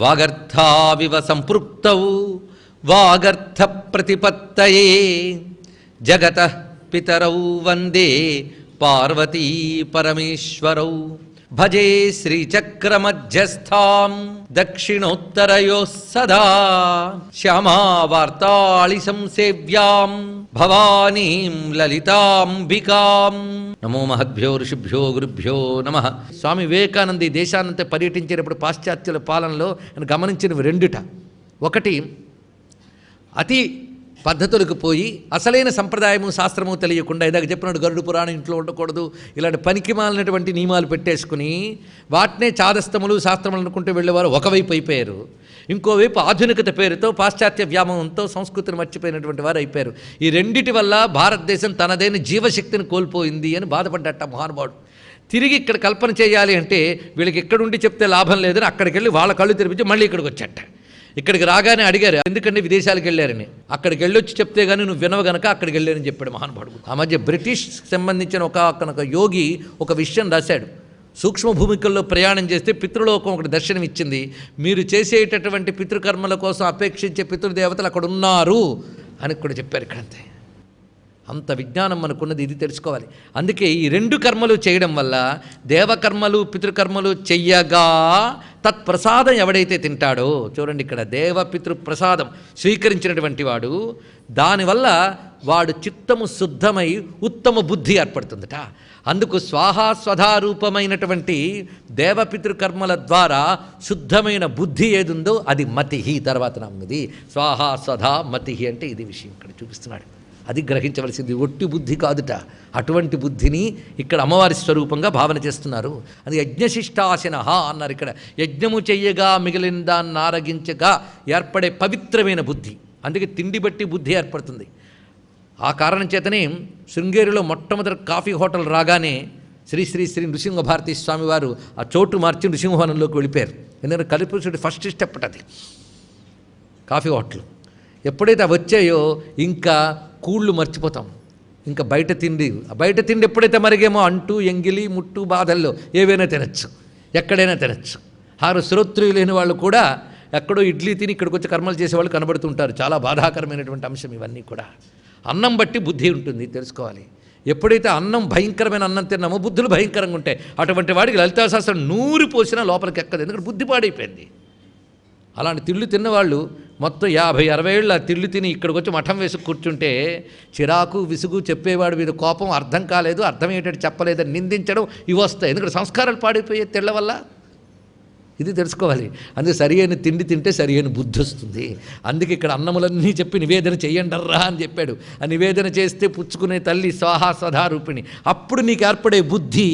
వాగర్థావివ సంపృక్తౌ వాగర్థ ప్రతిపత్తయే జగతః పితరౌ వందే పార్వతీ పరమేశ్వరౌ. భజే శ్రీచక్రమధ్యస్థాం దక్షిణోత్తరయోః సదా శ్యామావార్తాళి సంసేవ్యాం భవానీం లలితాంబికాం. నమో మహద్భ్యో ఋషిభ్యో గురుభ్యో నమః. స్వామి వివేకానంద ఈ దేశానంతా పర్యటించేటప్పుడు పాశ్చాత్యుల పాలనలో నేను గమనించినవి రెండుట. ఒకటి, అతి పద్ధతులకు పోయి అసలైన సంప్రదాయము శాస్త్రము తెలియకుండా ఇదాక చెప్పినట్టు గరుడు పురాణం ఇంట్లో ఉండకూడదు ఇలాంటి పనికి మాలినటువంటి నియమాలు పెట్టేసుకుని వాటినే చాదస్తములు శాస్త్రములు అనుకుంటూ వెళ్ళేవారు ఒకవైపు అయిపోయారు. ఇంకోవైపు ఆధునికత పేరుతో పాశ్చాత్య వ్యామోహంతో సంస్కృతిని మర్చిపోయినటువంటి వారు అయిపోయారు. ఈ రెండిటి వల్ల భారతదేశం తనదైన జీవశక్తిని కోల్పోయింది అని బాధపడ్డట మహానుభావుడు. తిరిగి ఇక్కడ కల్పన చేయాలి అంటే వీళ్ళకి ఎక్కడుండి చెప్తే లాభం లేదని అక్కడికి వెళ్ళి వాళ్ళ కళ్ళు తెరిపించి మళ్ళీ ఇక్కడికి వచ్చాట. ఇక్కడికి రాగానే అడిగారు, ఎందుకంటే విదేశాలకు వెళ్ళారని. అక్కడికి వెళ్ళొచ్చి చెప్తే కానీ నువ్వు వినవు గనక అక్కడికి వెళ్ళారని చెప్పాడు మహానుభావుడు. ఆ మధ్య బ్రిటిష్ సంబంధించిన ఒక యోగి ఒక విషయం రాశాడు. సూక్ష్మ భూమికల్లో ప్రయాణం చేస్తే పితృలోకం ఒకటి దర్శనం ఇచ్చింది. మీరు చేసేటటువంటి పితృకర్మల కోసం అపేక్షించే పితృదేవతలు అక్కడ ఉన్నారు అని కూడా చెప్పారు. ఇక్కడంతే అంత విజ్ఞానం మనకున్నది, ఇది తెలుసుకోవాలి. అందుకే ఈ రెండు కర్మలు చేయడం వల్ల దేవకర్మలు పితృకర్మలు చెయ్యగా తత్ప్రసాదం ఎవడైతే తింటాడో, చూడండి ఇక్కడ దేవపితృ ప్రసాదం స్వీకరించినటువంటి వాడు, దానివల్ల వాడు చిత్తము శుద్ధమై ఉత్తమ బుద్ధి ఏర్పడుతుందట. అందుకు స్వాహాస్వధారూపమైనటువంటి దేవపితృకర్మల ద్వారా శుద్ధమైన బుద్ధి ఏదుందో అది మతిహి. తర్వాత నమ్మిది స్వాహాస్వధా మతిహి అంటే ఇది విషయం ఇక్కడ చూపిస్తున్నాడు. అది గ్రహించవలసింది, ఒట్టి బుద్ధి కాదుట. అటువంటి బుద్ధిని ఇక్కడ అమ్మవారి స్వరూపంగా భావన చేస్తున్నారు. అది యజ్ఞశిష్టాశన అన్నారు. ఇక్కడ యజ్ఞము చెయ్యగా మిగిలిన దాన్ని ఆరగించగా ఏర్పడే పవిత్రమైన బుద్ధి. అందుకే తిండి బట్టి బుద్ధి ఏర్పడుతుంది. ఆ కారణం చేతనే శృంగేరిలో మొట్టమొదటి కాఫీ హోటల్ రాగానే శ్రీ శ్రీ శ్రీ నృసింహభారతీ స్వామి వారు ఆ చోటు మార్చి నృసింహవనంలోకి వెళ్ళిపోయారు. ఎందుకంటే కలిపురుషుడి ఫస్ట్ స్టెప్ అది కాఫీ హోటల్. ఎప్పుడైతే వచ్చాయో ఇంకా కూళ్ళు మర్చిపోతాం. ఇంకా బయట తిండి ఎప్పుడైతే మరిగేమో అంటూ ఎంగిలి ముట్టు బాధల్లో ఏవైనా తినచ్చు, ఎక్కడైనా తినచ్చు. హారు శ్రోత్రియులు లేని వాళ్ళు కూడా ఎక్కడో ఇడ్లీ తిని ఇక్కడికి వచ్చి కర్మలు చేసేవాళ్ళు కనబడుతుంటారు. చాలా బాధాకరమైనటువంటి అంశం ఇవన్నీ కూడా. అన్నం బట్టి బుద్ధి ఉంటుంది, తెలుసుకోవాలి. ఎప్పుడైతే అన్నం భయంకరమైన అన్నం తిన్నామో బుద్ధులు భయంకరంగా ఉంటాయి. అటువంటి వాడికి లలితాశాస్త్రం నూరి పోసినా లోపలికి ఎక్కదు, ఎందుకంటే బుద్ధి పాడైపోయింది. అలాంటి తిళ్ళు తిన్నవాళ్ళు మొత్తం 50-60 ఏళ్ళు ఆ తిళ్ళు తిని ఇక్కడికి వచ్చి మఠం వేసి కూర్చుంటే చిరాకు విసుగు, చెప్పేవాడు మీద కోపం, అర్థం కాలేదు, అర్థం ఏంటంటే చెప్పలేదని నిందించడం ఇవి వస్తాయి. ఎందుకంటే సంస్కారాలు పాడైపోయే తిళ్ళ వల్ల. ఇది తెలుసుకోవాలి. అందుకే సరి అయిన తిండి తింటే సరి అయిన బుద్ధి వస్తుంది. అందుకే ఇక్కడ అన్నములన్నీ చెప్పి నివేదన చెయ్యండర్రా అని చెప్పాడు. ఆ నివేదన చేస్తే పుచ్చుకునే తల్లి స్వాహా స్వధారూపిణి. అప్పుడు నీకు ఏర్పడే బుద్ధి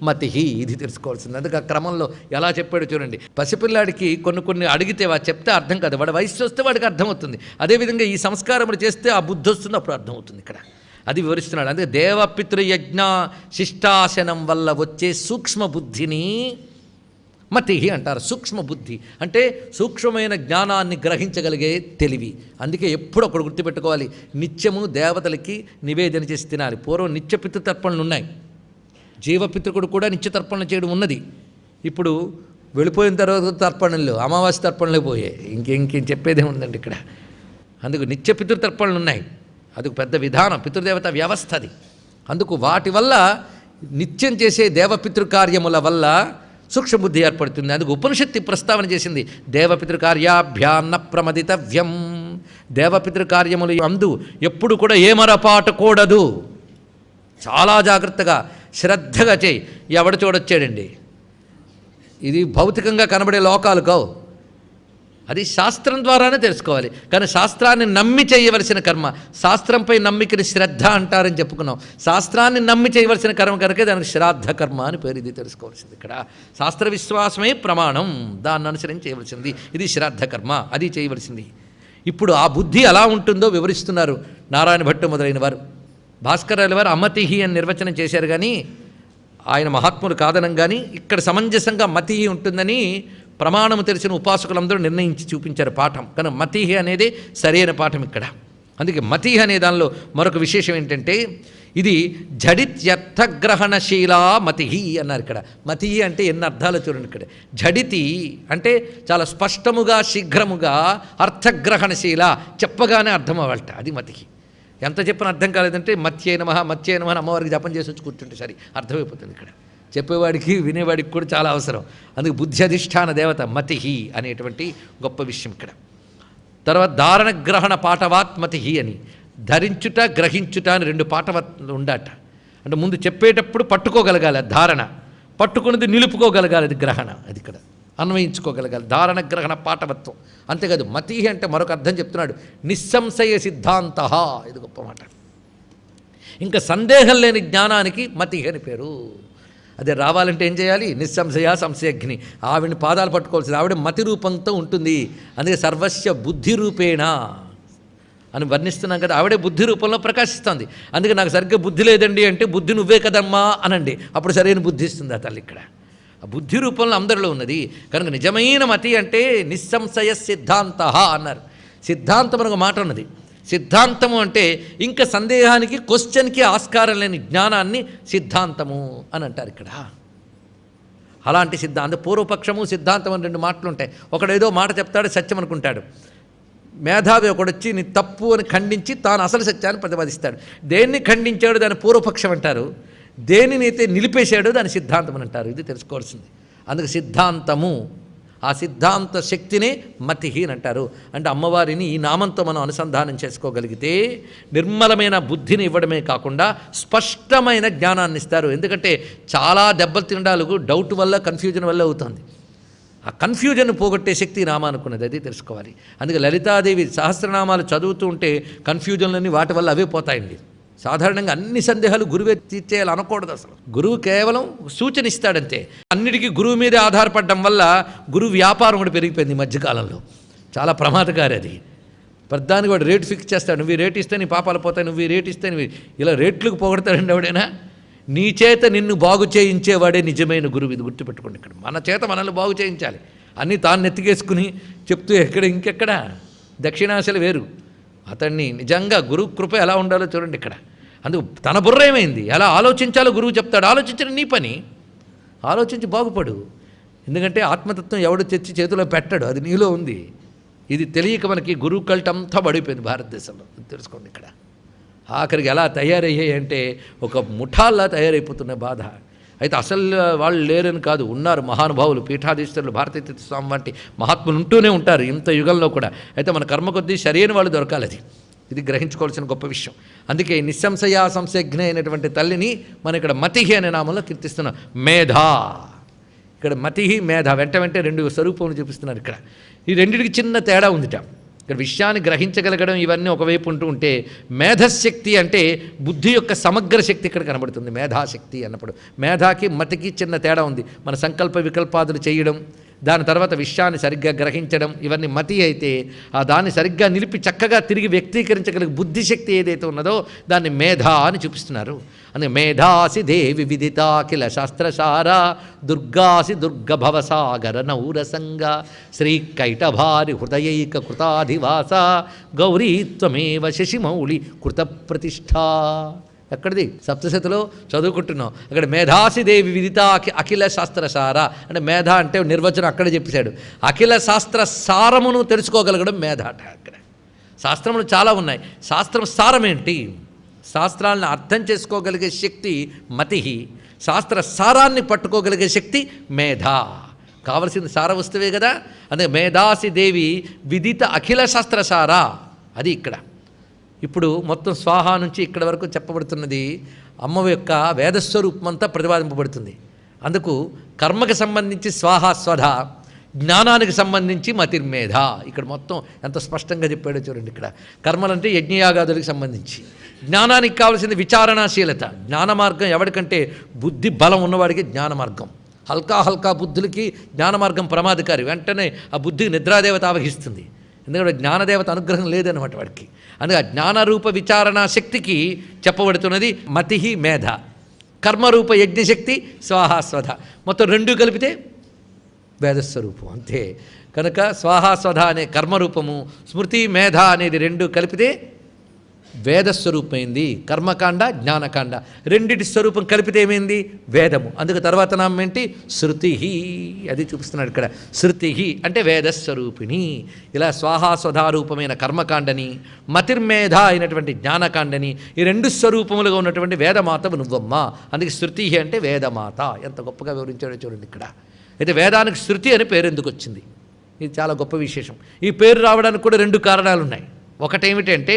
మతిహి. ఇది తెలుసుకోవాల్సింది. అందుకే ఆ క్రమంలో ఎలా చెప్పాడు చూడండి. పసిపిల్లాడికి కొన్ని అడిగితే చెప్తే అర్థం కాదు, వాడి వయసు వస్తే వాడికి అర్థమవుతుంది. అదేవిధంగా ఈ సంస్కారములు చేస్తే ఆ బుద్ధి వస్తుంది, అప్పుడు అర్థమవుతుంది. ఇక్కడ అది వివరిస్తున్నాడు. అందుకే దేవపితృయజ్ఞ శిష్టాసనం వల్ల వచ్చే సూక్ష్మ బుద్ధిని మతిహి అంటారు. సూక్ష్మ బుద్ధి అంటే సూక్ష్మమైన జ్ఞానాన్ని గ్రహించగలిగే తెలివి. అందుకే ఎప్పుడు ఒకడు గుర్తుపెట్టుకోవాలి, నిత్యము దేవతలకి నివేదన చేసి తినాలి. పూర్వం నిత్య పితృతర్పణలు ఉన్నాయి, జీవపితృకుడు కూడా నిత్య తర్పణలు చేయడం ఉన్నది. ఇప్పుడు వెళ్ళిపోయిన తర్వాత తర్పణలు, అమావాస్య తర్పణలు పోయాయి. ఇంకేం చెప్పేదే ఉందండి ఇక్కడ. అందుకు నిత్య పితృతర్పణలు ఉన్నాయి. అది పెద్ద విధానం, పితృదేవత వ్యవస్థ అది. అందుకు వాటి వల్ల నిత్యం చేసే దేవపితృకార్యముల వల్ల సూక్ష్మబుద్ధి ఏర్పడుతుంది. అందుకు ఉపనిషత్తు ప్రస్తావన చేసింది, దేవపితృకార్యాభ్యాన్న ప్రమదితవ్యం. దేవపితృకార్యములు అందు ఎప్పుడు కూడా ఏమరపాటకూడదు. చాలా జాగ్రత్తగా శ్రద్ధగా చేయి. ఎవడ చూడొచ్చాడండి, ఇది భౌతికంగా కనబడే లోకాలు కావు. అది శాస్త్రం ద్వారానే తెలుసుకోవాలి. కానీ శాస్త్రాన్ని నమ్మి చేయవలసిన కర్మ, శాస్త్రంపై నమ్మికని శ్రద్ధ అంటారని చెప్పుకున్నాం. శాస్త్రాన్ని నమ్మి చేయవలసిన కర్మ కనుక దానికి శ్రాద్ధ కర్మ అని పేరు. ఇది తెలుసుకోవాల్సింది. ఇక్కడ శాస్త్ర విశ్వాసమే ప్రమాణం, దాన్ని అనుసరించి చేయవలసింది. ఇది శ్రాద్ధ కర్మ, అది చేయవలసింది. ఇప్పుడు ఆ బుద్ధి ఎలా ఉంటుందో వివరిస్తున్నారు నారాయణ భట్టు మొదలైన వారు. భాస్కరాల వారు అమతిహి అని నిర్వచనం చేశారు. కానీ ఆయన మహాత్ములు కాదనం. కానీ ఇక్కడ సమంజసంగా మతిహి ఉంటుందని ప్రమాణము తెలిసిన ఉపాసకులందరూ నిర్ణయించి చూపించారు పాఠం. కానీ మతిహి అనేది సరైన పాఠం ఇక్కడ. అందుకే మతిహి అనే దానిలో మరొక విశేషం ఏంటంటే, ఇది ఝడిత్యర్థగ్రహణశీలా మతి అన్నారు ఇక్కడ. మతి అంటే ఎన్ని అర్థాలు చూడండి ఇక్కడ. ఝడితి అంటే చాలా స్పష్టముగా శీఘ్రముగా, అర్థగ్రహణశీల చెప్పగానే అర్థం అవ్వాలట, అది మతి. ఎంత చెప్పిన అర్థం కాలేదంటే మత్యే నమః అని అమ్మవారికి జపం చేసి వచ్చి కూర్చుంటే సరే అర్థమైపోతుంది. ఇక్కడ చెప్పేవాడికి వినేవాడికి కూడా చాలా అవసరం. అందుకు బుద్ధి అధిష్టాన దేవత మతి అనేటువంటి గొప్ప విషయం ఇక్కడ. తర్వాత ధారణగ్రహణ పాఠవాత్ మతి అని, ధరించుట గ్రహించుట అని రెండు పాఠవత్లు ఉండట. అంటే ముందు చెప్పేటప్పుడు పట్టుకోగలగాలి ధారణ, పట్టుకున్నది నిలుపుకోగలగాలి అది గ్రహణ, అది ఇక్కడ అన్వయించుకోగలగాలి. ధారణ గ్రహణ పాఠవత్వం. అంతేకాదు మతి అంటే మరొక అర్థం చెప్తున్నాడు, నిస్సంశయ సిద్ధాంత. ఇది గొప్ప మాట. ఇంకా సందేహం లేని జ్ఞానానికి మతి అని పేరు. అదే రావాలంటే ఏం చేయాలి? నిస్సంశయ సంశయగ్ని, ఆవిడని పాదాలు పట్టుకోవాల్సింది. ఆవిడ మతి రూపంతో ఉంటుంది. అందుకే సర్వస్య బుద్ధి రూపేణ అని వర్ణిస్తున్నాం కదా, ఆవిడే బుద్ధి రూపంలో ప్రకాశిస్తుంది. అందుకే నాకు సరిగ్గా బుద్ధి లేదండి అంటే బుద్ధి నువ్వే కదమ్మా అనండి, అప్పుడు సరైన బుద్ధి ఇస్తుంది ఆ తల్లి. ఇక్కడ ఆ బుద్ధి రూపంలో అందరిలో ఉన్నది కనుక నిజమైన మతి అంటే నిస్సంశయ సిద్ధాంత అన్నారు. సిద్ధాంతం ఒక మాట ఉన్నది. సిద్ధాంతము అంటే ఇంకా సందేహానికి, క్వశ్చన్కి ఆస్కారం లేని జ్ఞానాన్ని సిద్ధాంతము అని అంటారు ఇక్కడ. అలాంటి సిద్ధాంతం, పూర్వపక్షము సిద్ధాంతం అని రెండు మాటలు ఉంటాయి. ఒకడేదో మాట చెప్తాడు, సత్యం అనుకుంటాడు. మేధావి ఒకడొచ్చి నీ తప్పు అని ఖండించి తాను అసలు సత్యాన్ని ప్రతిపాదిస్తాడు. దేన్ని ఖండించాడు దాని పూర్వపక్షం అంటారు, దేనినైతే నిలిపేశాడో దాని సిద్ధాంతం అని అంటారు. ఇది తెలుసుకోవాల్సింది. అందుకు సిద్ధాంతము, ఆ సిద్ధాంత శక్తినే మతి అని అంటారు. అంటే అమ్మవారిని ఈ నామంతో మనం అనుసంధానం చేసుకోగలిగితే నిర్మలమైన బుద్ధిని ఇవ్వడమే కాకుండా స్పష్టమైన జ్ఞానాన్ని ఇస్తారు. ఎందుకంటే చాలా దెబ్బలు తినడాలు డౌట్ వల్ల, కన్ఫ్యూజన్ వల్ల అవుతుంది. ఆ కన్ఫ్యూజన్ పోగొట్టే శక్తి నామానుకున్నది, అది తెలుసుకోవాలి. అందుకే లలితాదేవి సహస్రనామాలు చదువుతూ ఉంటే కన్ఫ్యూజన్లన్నీ వాటి వల్ల అవే పోతాయండి. సాధారణంగా అన్ని సందేహాలు గురువే తీర్చేయాలి అనకూడదు. అసలు గురువు కేవలం సూచన ఇస్తాడంతే. అన్నిటికీ గురువు మీదే ఆధారపడడం వల్ల గురువు వ్యాపారం కూడా పెరిగిపోయింది ఈ మధ్యకాలంలో. చాలా ప్రమాదకారి అది. ప్రధానికి వాడు రేటు ఫిక్స్ చేస్తాడు, నువ్వు ఈ రేటు ఇస్తే నీ పాపాలు పోతాయి, నువ్వు ఈ రేటు ఇస్తే నువ్వు ఇలా రేట్లకు పోగొడతాడండి ఎవడైనా. నీ చేత నిన్ను బాగు చేయించేవాడే నిజమైన గురువు. ఇది గుర్తుపెట్టుకోండి. ఇక్కడ మన చేత మనల్ని బాగు చేయించాలి. అన్నీ తాను నెత్తికేసుకుని చెప్తూ ఇంకెక్కడ దక్షిణాశలు వేరు. అతన్ని నిజంగా గురువు కృప ఎలా ఉండాలో చూడండి ఇక్కడ. అందుకు తన బుర్ర ఏమైంది, ఎలా ఆలోచించాలో గురువు చెప్తాడు. ఆలోచించడం నీ పని, ఆలోచించి బాగుపడు. ఎందుకంటే ఆత్మతత్వం ఎవడు తెచ్చి చేతిలో పెట్టాడు, అది నీలో ఉంది. ఇది తెలియక మనకి గురువు కల్టంతా పడిపోయింది భారతదేశంలో. తెలుసుకోండి ఇక్కడ. ఆఖరికి ఎలా తయారయ్యాయి అంటే ఒక ముఠాల్లా తయారైపోతున్న బాధ. అయితే అసలు వాళ్ళు లేరని కాదు, ఉన్నారు మహానుభావులు, పీఠాధీశ్వరులు, భారతీయ స్వామి వంటి మహాత్ములు ఉంటూనే ఉంటారు ఇంత యుగంలో కూడా. అయితే మన కర్మ కొద్దీ సరైన వాళ్ళు దొరకాలి. ఇది గ్రహించుకోవాల్సిన గొప్ప విషయం. అందుకే నిస్సంశయ సంశయజ్ఞ అయినటువంటి తల్లిని మనం ఇక్కడ మతిహి అనే నామంలో కీర్తిస్తున్నాం. మేధా, ఇక్కడ మతిహి మేధ వెంట రెండు స్వరూపములు చూపిస్తున్నారు ఇక్కడ. ఈ రెండింటికి చిన్న తేడా ఉందిట. ఇక్కడ విషయాన్ని గ్రహించగలగడం ఇవన్నీ ఒకవైపు ఉంటూ ఉంటే, మేధశక్తి అంటే బుద్ధి యొక్క సమగ్ర శక్తి ఇక్కడ కనబడుతుంది. మేధాశక్తి అన్నప్పుడు మేధాకి మతికి చిన్న తేడా ఉంది. మన సంకల్ప వికల్పాదులు చేయడం, దాని తర్వాత విషయాన్ని సరిగ్గా గ్రహించడం, ఇవన్నీ మతి అయితే ఆ దాన్ని సరిగ్గా నిలిపి చక్కగా తిరిగి వ్యక్తీకరించగలిగే బుద్ధిశక్తి ఏదైతే ఉన్నదో దాన్ని మేధ అని చూపిస్తున్నారు. అందుకే మేధాసి దేవి విదితాఖిల శాస్త్రసార దుర్గాసి దుర్గభవసాగర నౌరసంగ శ్రీ కైటభారి హృదయైక కృతాధివాస గౌరీత్వమేవ శశిమౌళి కృత ప్రతిష్ఠా. ఎక్కడిది? సప్తశతిలో చదువుకుంటున్నాం. అక్కడ మేధాసిదేవి విదిత అఖిల శాస్త్రసార అంటే మేధ అంటే నిర్వచనం అక్కడ చెప్పేశాడు. అఖిల శాస్త్ర సారమును తెలుసుకోగలగడం మేధ అట. అక్కడ శాస్త్రములు చాలా ఉన్నాయి. శాస్త్రం సారం ఏంటి? శాస్త్రాలను అర్థం చేసుకోగలిగే శక్తి మతి, శాస్త్ర సారాన్ని పట్టుకోగలిగే శక్తి మేధ. కావలసింది సార వస్తువే కదా. అందుకే మేధాసిదేవి విదిత అఖిల శాస్త్రసార, అది ఇక్కడ. ఇప్పుడు మొత్తం స్వాహా నుంచి ఇక్కడ వరకు చెప్పబడుతున్నది అమ్మ యొక్క వేదస్వరూపమంతా ప్రతిపాదింపబడుతుంది. అందుకు కర్మకి సంబంధించి స్వాహా స్వధ, జ్ఞానానికి సంబంధించి మతిర్మేధ. ఇక్కడ మొత్తం ఎంత స్పష్టంగా చెప్పాడో చూడండి. ఇక్కడ కర్మలంటే యజ్ఞయాగాదులకు సంబంధించి, జ్ఞానానికి కావాల్సింది విచారణాశీలత. జ్ఞాన మార్గం ఎవరికంటే బుద్ధి బలం ఉన్నవాడికి జ్ఞాన మార్గం. హల్కా బుద్ధులకి జ్ఞాన మార్గం ప్రమాదకారి. వెంటనే ఆ బుద్ధికి నిద్రాదేవత ఆవహిస్తుంది. ఎందుకంటే జ్ఞానదేవత అనుగ్రహం లేదన్నమాట వాడికి. అందుకే జ్ఞానరూప విచారణ శక్తికి చెప్పబడుతున్నది మతిహి మేధ, కర్మరూప యజ్ఞశక్తి స్వాహాస్వధ. మొత్తం రెండు కలిపితే వేదస్వరూపం అంతే. కనుక స్వాహాస్వధ అనే కర్మరూపము, స్మృతి మేధ అనేది రెండు కలిపితే వేదస్వరూపమైంది. కర్మకాండ, జ్ఞానకాండ రెండిటి స్వరూపం కలిపితే ఏమైంది? వేదము. అందుకు తర్వాత నామం ఏంటి? శృతి. అది చూపిస్తున్నాడు ఇక్కడ. శృతి అంటే వేదస్వరూపిణి. ఇలా స్వాహాస్వధారూపమైన కర్మకాండని, మతిర్మేధ అయినటువంటి జ్ఞానకాండని, ఈ రెండు స్వరూపములుగా ఉన్నటువంటి వేదమాతవు నువ్వమ్మ. అందుకే శృతి అంటే వేదమాత. ఎంత గొప్పగా వివరించాడో చూడండి ఇక్కడ. అయితే వేదానికి శృతి అని పేరు ఎందుకు వచ్చింది? ఇది చాలా గొప్ప విశేషం. ఈ పేరు రావడానికి కూడా రెండు కారణాలు ఉన్నాయి. ఒకటేమిటంటే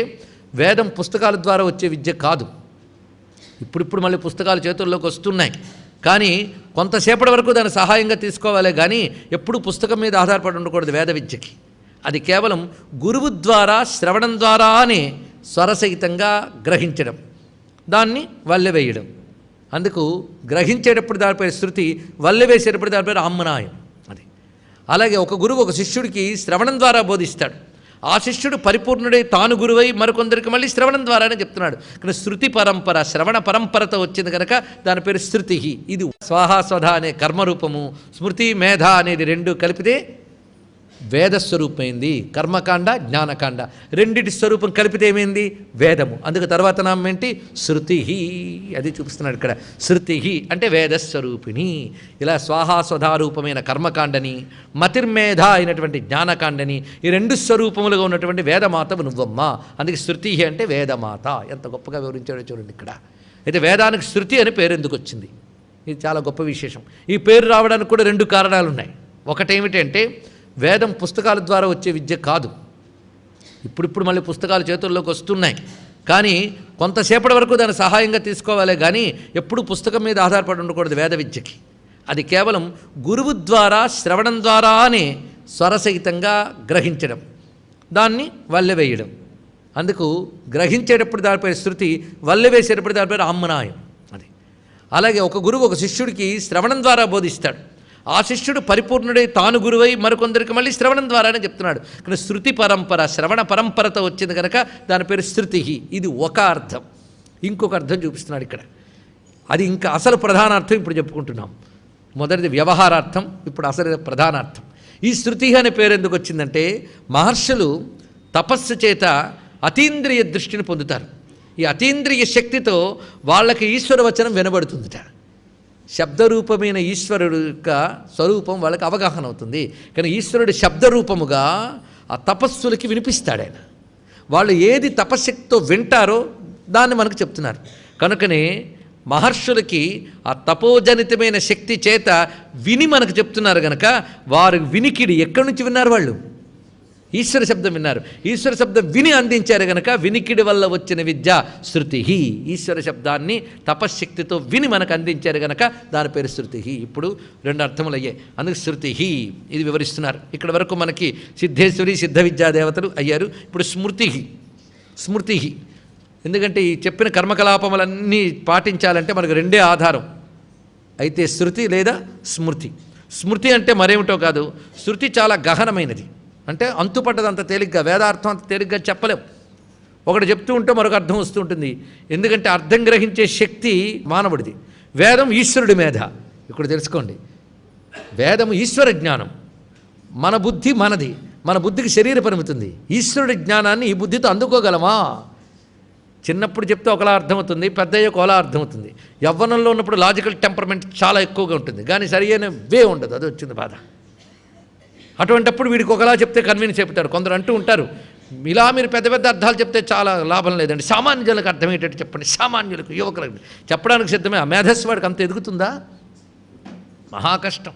వేదం పుస్తకాల ద్వారా వచ్చే విద్య కాదు. ఇప్పుడు మళ్ళీ పుస్తకాలు చేతుల్లోకి వస్తున్నాయి, కానీ కొంతసేపటి వరకు దాన్ని సహాయంగా తీసుకోవాలి, కానీ ఎప్పుడు పుస్తకం మీద ఆధారపడి ఉండకూడదు వేద విద్యకి. అది కేవలం గురువు ద్వారా, శ్రవణం ద్వారానే స్వరసహితంగా గ్రహించడం, దాన్ని వల్లెవేయడం. అందుకు గ్రహించేటప్పుడు దాని పేరు శృతి, వల్లెవేసేటప్పుడు దాని పేరు ఆమ్నాయం. అది అలాగే ఒక గురువు ఒక శిష్యుడికి శ్రవణం ద్వారా బోధిస్తాడు. ఆ శిష్యుడు పరిపూర్ణుడై తాను గురువై మరికొందరికి మళ్ళీ శ్రవణం ద్వారానే చెప్తున్నాడు. కానీ శృతి పరంపర, శ్రవణ పరంపరతో వచ్చింది కనుక దాని పేరు శృతి. ఇది స్వాహాస్వధ అనే కర్మరూపము, స్మృతి మేధ అనేది రెండు కలిపితే వేదస్వరూపమైంది. కర్మకాండ, జ్ఞానకాండ రెండిటి స్వరూపం కలిపితే ఏమైంది? వేదము. అందుకు తర్వాత నామం ఏంటి? శృతి. అది చూపిస్తున్నాడు ఇక్కడ. శృతి అంటే వేదస్వరూపిణి. ఇలా స్వాహాస్వధారూపమైన కర్మకాండని, మతిర్మేధ అయినటువంటి జ్ఞానకాండని, ఈ రెండు స్వరూపములుగా ఉన్నటువంటి వేదమాతవు నువ్వమ్మ. అందుకే శృతి అంటే వేదమాత. ఎంత గొప్పగా వివరించాడో చూడండి ఇక్కడ. అయితే వేదానికి శృతి అని పేరు ఎందుకు వచ్చింది? ఇది చాలా గొప్ప విశేషం. ఈ పేరు రావడానికి కూడా రెండు కారణాలు ఉన్నాయి. ఒకటేమిటంటే వేదం పుస్తకాల ద్వారా వచ్చే విద్య కాదు. ఇప్పుడు మళ్ళీ పుస్తకాలు చేతుల్లోకి వస్తున్నాయి, కానీ కొంతసేపటి వరకు దాన్ని సహాయంగా తీసుకోవాలి, కానీ ఎప్పుడు పుస్తకం మీద ఆధారపడి ఉండకూడదు వేద విద్యకి. అది కేవలం గురువు ద్వారా, శ్రవణం ద్వారానే స్వరసహితంగా గ్రహించడం, దాన్ని వల్లెవేయడం. అందుకు గ్రహించేటప్పుడు దాని పేరు శృతి, వల్లెవేసేటప్పుడు దాని పేరు ఆమ్నాయం. అది అలాగే ఒక గురువు ఒక శిష్యుడికి శ్రవణం ద్వారా బోధిస్తాడు. ఆ శిష్యుడు పరిపూర్ణుడై తాను గురువై మరికొందరికి మళ్ళీ శ్రవణం ద్వారానే చెప్తున్నాడు. కానీ శృతి పరంపర, శ్రవణ పరంపరతో వచ్చింది కనుక దాని పేరు శృతి. ఇది ఒక అర్థం. ఇంకొక అర్థం చూపిస్తున్నాడు ఇక్కడ. అది ఇంకా అసలు ప్రధానార్థం ఇప్పుడు చెప్పుకుంటున్నాం. మొదటిది వ్యవహారార్థం, ఇప్పుడు అసలు ప్రధానార్థం. ఈ శృతి అనే పేరు ఎందుకు వచ్చిందంటే మహర్షులు తపస్సు చేత అతీంద్రియ దృష్టిని పొందుతారు. ఈ అతీంద్రియ శక్తితో వాళ్ళకి ఈశ్వర వచనం వినబడుతుందిట. శబ్దరూపమైన ఈశ్వరుడు యొక్క స్వరూపం వాళ్ళకి అవగాహన అవుతుంది. కానీ ఈశ్వరుడు శబ్దరూపముగా ఆ తపస్సులకి వినిపిస్తాడు ఆయన. వాళ్ళు ఏది తపశక్తితో వింటారో దాన్ని మనకు చెప్తున్నారు. కనుకనే మహర్షులకి ఆ తపోజనితమైన శక్తి చేత విని మనకు చెప్తున్నారు కనుక వారు వినికిడి ఎక్కడి నుంచి విన్నారు? వాళ్ళు ఈశ్వర శబ్దం విన్నారు. ఈశ్వర శబ్దం విని అందించారు కనుక వినికిడి వల్ల వచ్చిన విద్య శృతి. ఈశ్వర శబ్దాన్ని తపశ్శక్తితో విని మనకు అందించారు కనుక దాని పేరు శృతి. ఇప్పుడు రెండు అర్థములు అయ్యాయి. అందుకు శృతి ఇది వివరిస్తున్నారు. ఇక్కడ వరకు మనకి సిద్ధేశ్వరి, సిద్ధ విద్యాదేవతలు అయ్యారు. ఇప్పుడు స్మృతి. ఎందుకంటే ఈ చెప్పిన కర్మకలాపములన్నీ పాటించాలంటే మనకు రెండే ఆధారం, అయితే శృతి లేదా స్మృతి. స్మృతి అంటే మరేమిటో కాదు, శృతి చాలా గహనమైనది. అంటే అంతుపడ్డదంత తేలిగ్గా, వేదార్థం అంత తేలిగ్గా చెప్పలేం. ఒకటి చెప్తూ ఉంటే మరొక అర్థం వస్తూ ఉంటుంది. ఎందుకంటే అర్థం గ్రహించే శక్తి మానవుడిది, వేదం ఈశ్వరుడి మేధ. ఇక్కడ తెలుసుకోండి, వేదము ఈశ్వర జ్ఞానం, మన బుద్ధి మనది. మన బుద్ధికి శరీర పరిమితి ఉంది. ఈశ్వరుడి జ్ఞానాన్ని ఈ బుద్ధితో అందుకోగలమా? చిన్నప్పుడు చెప్తే ఒకలా అర్థమవుతుంది, పెద్దయ్యకు ఒకలా అర్థమవుతుంది. యవ్వనంలో ఉన్నప్పుడు లాజికల్ టెంపర్మెంట్ చాలా ఎక్కువగా ఉంటుంది, కానీ సరి అయిన వే ఉండదు. అది వచ్చింది బాధ. అటువంటప్పుడు వీడికి ఒకలా చెప్తే కన్విన్స్ చెప్తారు. కొందరు అంటూ ఉంటారు, ఇలా మీరు పెద్ద పెద్ద అర్థాలు చెప్తే చాలా లాభం లేదండి, సామాన్యులకు అర్థమయ్యేటట్టు చెప్పండి, సామాన్యులకు, యువకులకు చెప్పడానికి సిద్ధమే. ఆ మేధస్సు వాడికి అంత ఎదుగుతుందా? మహా కష్టం.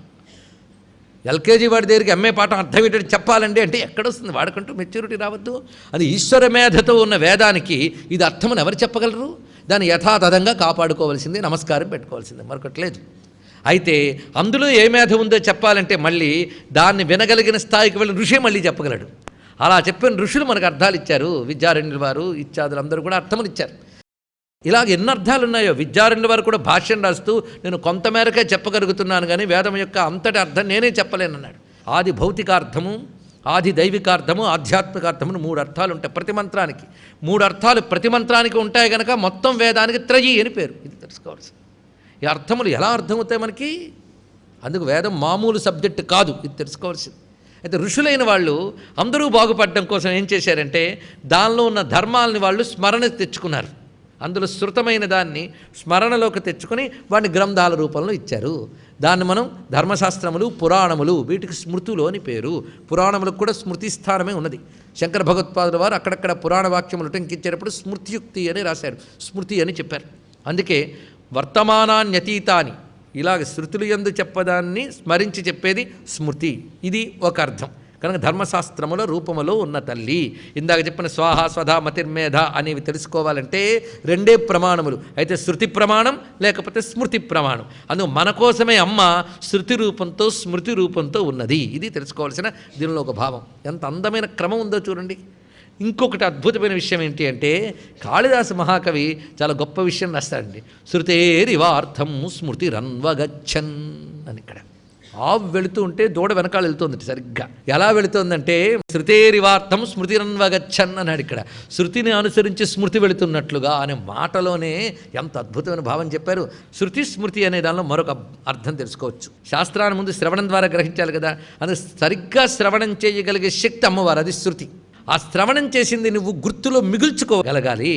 ఎల్కేజీ వాడి దగ్గరికి ఎంఏ పాఠం అర్థమయ్యేటట్టు చెప్పాలండి అంటే ఎక్కడొస్తుంది? వాడికంటూ మెచ్యూరిటీ రావద్దు. అది ఈశ్వర మేధతో ఉన్న వేదానికి ఇది అర్థమని ఎవరు చెప్పగలరు? దాన్ని యథాతథంగా కాపాడుకోవాల్సిందే, నమస్కారం పెట్టుకోవాల్సిందే, మరొకటి లేదు. అయితే అందులో ఏ మేధ ఉందో చెప్పాలంటే మళ్ళీ దాన్ని వినగలిగిన స్థాయికి వెళ్ళిన ఋషి మళ్ళీ చెప్పగలడు. అలా చెప్పిన ఋషులు మనకు అర్థాలు ఇచ్చారు. విద్యారణ్యుల వారు ఇత్యాదులు అందరూ కూడా అర్థములు ఇచ్చారు. ఇలాగ ఎన్ని అర్థాలు ఉన్నాయో. విద్యారణ్యుల వారు కూడా భాష్యం రాస్తూ నేను కొంతమేరకే చెప్పగలుగుతున్నాను, కానీ వేదం యొక్క అంతటి అర్థం నేనే చెప్పలేనన్నాడు. ఆది భౌతికార్థము, ఆది దైవికార్థము, ఆధ్యాత్మికార్థము, 3 అర్థాలు ఉంటాయి ప్రతి మంత్రానికి. 3 అర్థాలు ప్రతి మంత్రానికి ఉంటాయి కనుక మొత్తం వేదానికి త్రయీ అని పేరు. ఇది తెలుసుకోవాల్సింది. ఈ అర్థములు ఎలా అర్థమవుతాయి మనకి? అందుకు వేదం మామూలు సబ్జెక్టు కాదు, ఇది తెలుసుకోవాల్సింది. అయితే ఋషులైన వాళ్ళు అందరూ బాగుపడడం కోసం ఏం చేశారంటే దానిలో ఉన్న ధర్మాలని వాళ్ళు స్మరణ తెచ్చుకున్నారు. అందులో శృతమైన దాన్ని స్మరణలోకి తెచ్చుకొని వాడిని గ్రంథాల రూపంలో ఇచ్చారు. దాన్ని మనం ధర్మశాస్త్రములు, పురాణములు, వీటికి స్మృతులు అని పేరు. పురాణములకు కూడా స్మృతి స్థానమే ఉన్నది. శంకర భగవత్పాదుల వారు అక్కడక్కడ పురాణ వాక్యములు ఉటంకించేటప్పుడు స్మృతియుక్తి అని రాశారు, స్మృతి అని చెప్పారు. అందుకే వర్తమానాన్యతీతాని, ఇలాగ శృతులు యందు చెప్పదాన్ని స్మరించి చెప్పేది స్మృతి. ఇది ఒక అర్థం. కనుక ధర్మశాస్త్రముల రూపములో ఉన్న తల్లి. ఇందాక చెప్పిన స్వాహ స్వధా మతిర్మేధ అనేవి తెలుసుకోవాలంటే రెండే ప్రమాణములు, అయితే శృతి ప్రమాణం లేకపోతే స్మృతి ప్రమాణం. అందుకు మన కోసమే అమ్మ శృతి రూపంతో స్మృతి రూపంతో ఉన్నది. ఇది తెలుసుకోవాల్సిన దీనిలో ఒక భావం. ఎంత అందమైన క్రమం ఉందో చూడండి. ఇంకొకటి అద్భుతమైన విషయం ఏంటి అంటే కాళిదాస మహాకవి చాలా గొప్ప విషయం రాస్తాడండి. శృతేరివార్థం స్మృతిరన్వగచ్చన్ అని. ఇక్కడ ఆవు వెళుతూ ఉంటే దూడ వెనకాల వెళుతుంది. సరిగ్గా ఎలా వెళుతోందంటే శృతేరివార్థం స్మృతిరన్వగచ్చన్ అన్నాడు. ఇక్కడ శృతిని అనుసరించి స్మృతి వెళుతున్నట్లుగా అనే మాటలోనే ఎంత అద్భుతమైన భావం చెప్పారు. శృతి స్మృతి అనే దానిలో మరొక అర్థం తెలుసుకోవచ్చు. శాస్త్రాన్ని ముందు శ్రవణం ద్వారా గ్రహించాలి కదా. అందుకు సరిగ్గా శ్రవణం చేయగలిగే శక్తి అమ్మవారు, అది శృతి. ఆ శ్రవణం చేసింది నువ్వు గుర్తులో మిగుల్చుకోగలగాలి,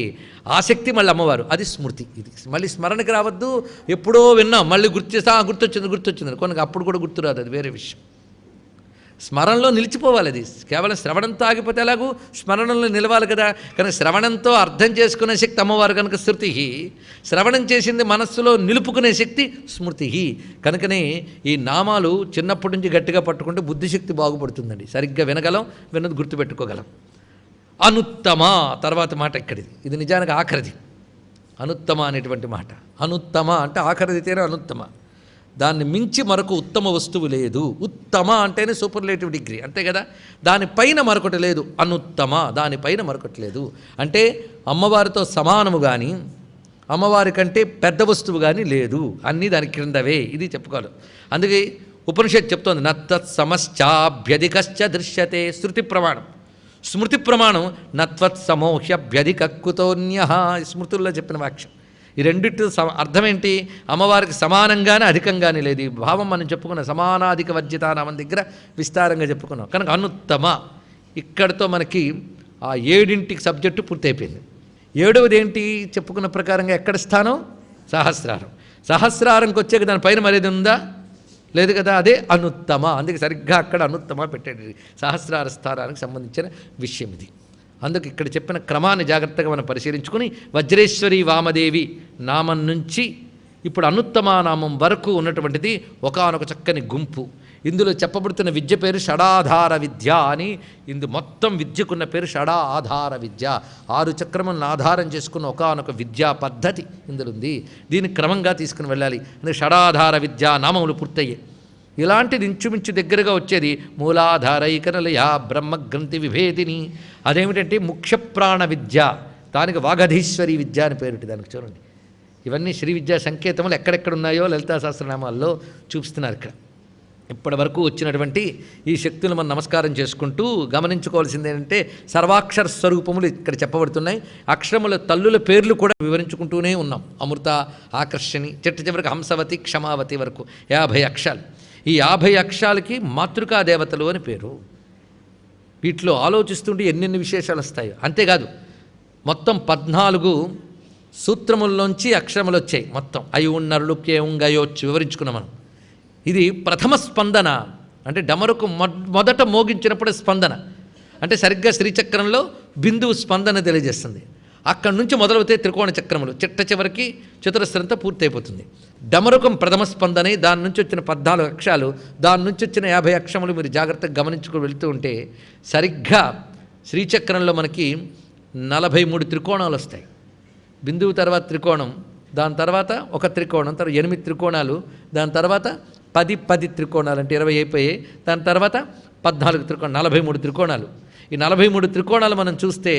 ఆ శక్తి మళ్ళీ అమ్మవారు, అది స్మృతి. ఇది మళ్ళీ స్మరణకి రావద్దు. ఎప్పుడో విన్నాం మళ్ళీ గుర్తు చేస్తా, గుర్తొచ్చింది కొనగా అప్పుడు కూడా గుర్తు రాదు, అది వేరే విషయం. స్మరణలో నిలిచిపోవాలి. అది కేవలం శ్రవణంతో ఆగిపోతే ఎలాగూ స్మరణలో నిలవాలి కదా. కనుక శ్రవణంతో అర్థం చేసుకునే శక్తి అమ్మవారు కనుక శృతి, శ్రవణం చేసింది మనస్సులో నిలుపుకునే శక్తి స్మృతి. కనుకనే ఈ నామాలు చిన్నప్పటి నుంచి గట్టిగా పట్టుకుంటే బుద్ధిశక్తి బాగుపడుతుందండి. సరిగ్గా వినగలం, విన్నది గుర్తుపెట్టుకోగలం. అనుత్తమ తర్వాత మాట ఇక్కడిది, ఇది నిజానికి ఆఖరిది. అనుత్తమ అనేటువంటి మాట, అనుత్తమ అంటే ఆఖరిదితేనే అనుత్తమ. దాన్ని మించి మరొక ఉత్తమ వస్తువు లేదు. ఉత్తమ అంటేనే సూపర్లేటివ్ డిగ్రీ, అంతే కదా. దానిపైన మరొకటి లేదు. అనుత్తమ, దానిపైన మరొకటి లేదు. అంటే అమ్మవారితో సమానము కానీ అమ్మవారి కంటే పెద్ద వస్తువు కానీ లేదు, అన్నీ దాని క్రిందవే. ఇది చెప్పుకోవాలి. అందుకే ఉపనిషత్తు చెప్తోంది నత్తత్ సమశ్చాభ్యధికశ్చ దృశ్యతే. శృతి ప్రమాణం. స్మృతి ప్రమాణం నత్వత్ సమోహ్యభ్యధిక కుతోన్యః. స్మృతుల్లో చెప్పిన వాక్యం. ఈ రెండిటి అర్థం ఏంటి? అమ్మవారికి సమానంగానే అధికంగానే లేదు. ఈ భావం మనం చెప్పుకున్న సమానాధిక వర్జితానామం దగ్గర విస్తారంగా చెప్పుకున్నాం. కనుక అనుత్తమ ఇక్కడితో మనకి ఆ 7 సబ్జెక్టు పూర్తయిపోయింది. 7వది ఏంటి? చెప్పుకున్న ప్రకారంగా ఎక్కడ స్థానం? సహస్రారం. సహస్రారంకి వచ్చాక దానిపైన మరేది ఉందా? లేదు కదా. అదే అనుత్తమ. అందుకే సరిగ్గా అక్కడ అనుత్తమ పెట్టండి. సహస్రార స్థానానికి సంబంధించిన విషయం ఇది. అందుకు ఇక్కడ చెప్పిన క్రమాన్ని జాగ్రత్తగా మనం పరిశీలించుకుని వజ్రేశ్వరి వామదేవి నామం నుంచి ఇప్పుడు అనుత్తమ నామం వరకు ఉన్నటువంటిది ఒకానొక చక్కని గుంపు. ఇందులో చెప్పబడుతున్న విద్య పేరు షడాధార విద్య అని. మొత్తం విద్యకున్న పేరు షడా ఆధార విద్య. 6 చక్రములను ఆధారం చేసుకున్న ఒకానొక విద్యా పద్ధతి ఇందులో ఉంది. దీన్ని క్రమంగా తీసుకుని వెళ్ళాలి. అంటే షడాధార విద్యా నామములు పూర్తయ్యాయి. ఇలాంటిది ఇంచుమించు దగ్గరగా వచ్చేది మూలాధారైకనలయ బ్రహ్మగ్రంథి విభేదిని. అదేమిటంటే ముఖ్య ప్రాణ విద్య. దానికి వాగధీశ్వరి విద్య అని పేరుంటి దానికి. చూడండి, ఇవన్నీ శ్రీ విద్యా సంకేతములు ఎక్కడెక్కడ ఉన్నాయో లలితా సహస్రనామాల్లో చూపిస్తున్నారు. ఇక్కడ ఇప్పటి వరకు వచ్చినటువంటి ఈ శక్తులు మనం నమస్కారం చేసుకుంటూ గమనించుకోవాల్సింది ఏంటంటే సర్వాక్షర స్వరూపములు ఇక్కడ చెప్పబడుతున్నాయి. అక్షరముల తల్లుల పేర్లు కూడా వివరించుకుంటూనే ఉన్నాం. అమృత, ఆకర్షణి, చివరికి హంసవతి, క్షమావతి వరకు 50 అక్షరాలు. ఈ 50 అక్షరాలకి మాతృకా దేవతలు అని పేరు. వీటిలో ఆలోచిస్తుంటే ఎన్నెన్ని విశేషాలు వస్తాయో. అంతేకాదు మొత్తం 14 సూత్రముల్లోంచి అక్షరములు వచ్చాయి. మొత్తం అయి ఉన్నరులు కేంగయోచ్చు వివరించుకున్నాం మనం. ఇది ప్రథమ స్పందన అంటే డమరుకు మొదట మోగించినప్పుడే స్పందన అంటే సరిగ్గా శ్రీచక్రంలో బిందువు స్పందన తెలియజేస్తుంది. అక్కడి నుంచి మొదలవుతే త్రికోణ చక్రములు చివరికి చతురస్రంతో పూర్తయిపోతుంది. డమరుకం ప్రథమ స్పందనే. దాని నుంచి వచ్చిన 14 అక్షరాలు, దాని నుంచి వచ్చిన 50 అక్షరములు మీరు జాగ్రత్తగా గమనించుకుని వెళుతూ ఉంటే సరిగ్గా శ్రీచక్రంలో మనకి 43 త్రికోణాలు వస్తాయి. బిందువు తర్వాత త్రికోణం, దాని తర్వాత ఒక త్రికోణం, తర్వాత 8 త్రికోణాలు, దాని తర్వాత 10 త్రికోణాలు అంటే 20 అయిపోయాయి. దాని తర్వాత 14 త్రికోణాలు, 43 త్రికోణాలు. ఈ 43 త్రికోణాలు మనం చూస్తే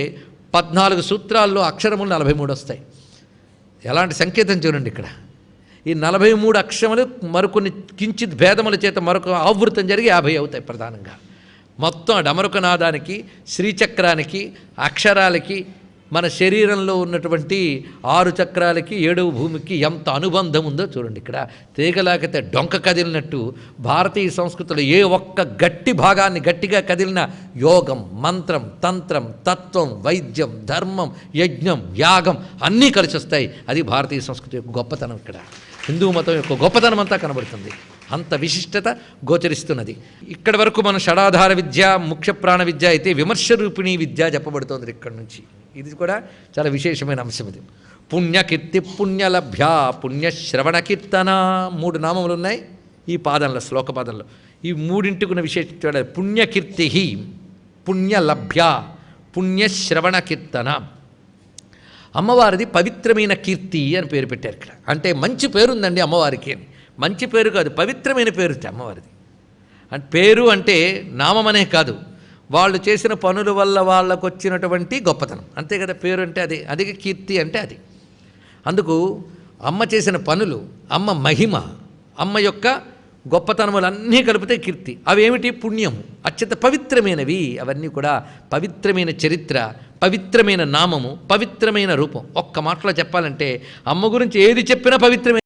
14 సూత్రాల్లో అక్షరములు 43 వస్తాయి. ఎలాంటి సంకేతం చూడండి ఇక్కడ. ఈ 43 అక్షరములు మరికొన్ని కించిత్ భేదముల చేత మరొక ఆవృతం జరిగి 50 అవుతాయి ప్రధానంగా. మొత్తం డమరుకనాదానికి, శ్రీచక్రానికి, అక్షరాలకి మన శరీరంలో ఉన్నటువంటి 6 చక్రాలకి 7వ భూమికి ఎంత అనుబంధం ఉందో చూడండి. ఇక్కడ తీగలాగితే డొంక కదిలినట్టు భారతీయ సంస్కృతిలో ఏ ఒక్క గట్టి భాగాన్ని గట్టిగా కదిలిన యోగం, మంత్రం, తంత్రం, తత్వం, వైద్యం, ధర్మం, యజ్ఞం, యాగం అన్నీ కలిసి వస్తాయి. అది భారతీయ సంస్కృతి యొక్క గొప్పతనం. ఇక్కడ హిందూ మతం యొక్క గొప్పతనం అంతా కనబడుతుంది. అంత విశిష్టత గోచరిస్తున్నది. ఇక్కడి వరకు మన షడాధార విద్య, ముఖ్య ప్రాణ విద్య అయితే విమర్శ రూపిణీ విద్య చెప్పబడుతోంది ఇక్కడి నుంచి. ఇది కూడా చాలా విశేషమైన అంశం. ఇది పుణ్యకీర్తి పుణ్యలభ్య పుణ్యశ్రవణ కీర్తన 3 నామములు ఉన్నాయి ఈ పాదంలో, శ్లోక పాదంలో. ఈ మూడింటికి ఉన్న విశేషం చూడాలి. పుణ్యకీర్తి, పుణ్యలభ్య, పుణ్యశ్రవణ కీర్తన. అమ్మవారిది పవిత్రమైన కీర్తి అని పేరు పెట్టారు ఇక్కడ. అంటే మంచి పేరు ఉందండి అమ్మవారికి అని. మంచి పేరు కాదు, పవిత్రమైన పేరు అమ్మవారిది. అంటే పేరు అంటే నామమనే కాదు, వాళ్ళు చేసిన పనుల వల్ల వాళ్ళకు వచ్చినటువంటి గొప్పతనం, అంతే కదా. పేరు అంటే అది, అదే కీర్తి అంటే అది. అందుకు అమ్మ చేసిన పనులు, అమ్మ మహిమ, అమ్మ యొక్క గొప్పతనములన్నీ కలిపితే కీర్తి. అవేమిటి? పుణ్యము, అత్యంత పవిత్రమైనవి. అవన్నీ కూడా పవిత్రమైన చరిత్ర, పవిత్రమైన నామము, పవిత్రమైన రూపం. ఒక్క మాటలో చెప్పాలంటే అమ్మ గురించి ఏది చెప్పినా పవిత్రమే.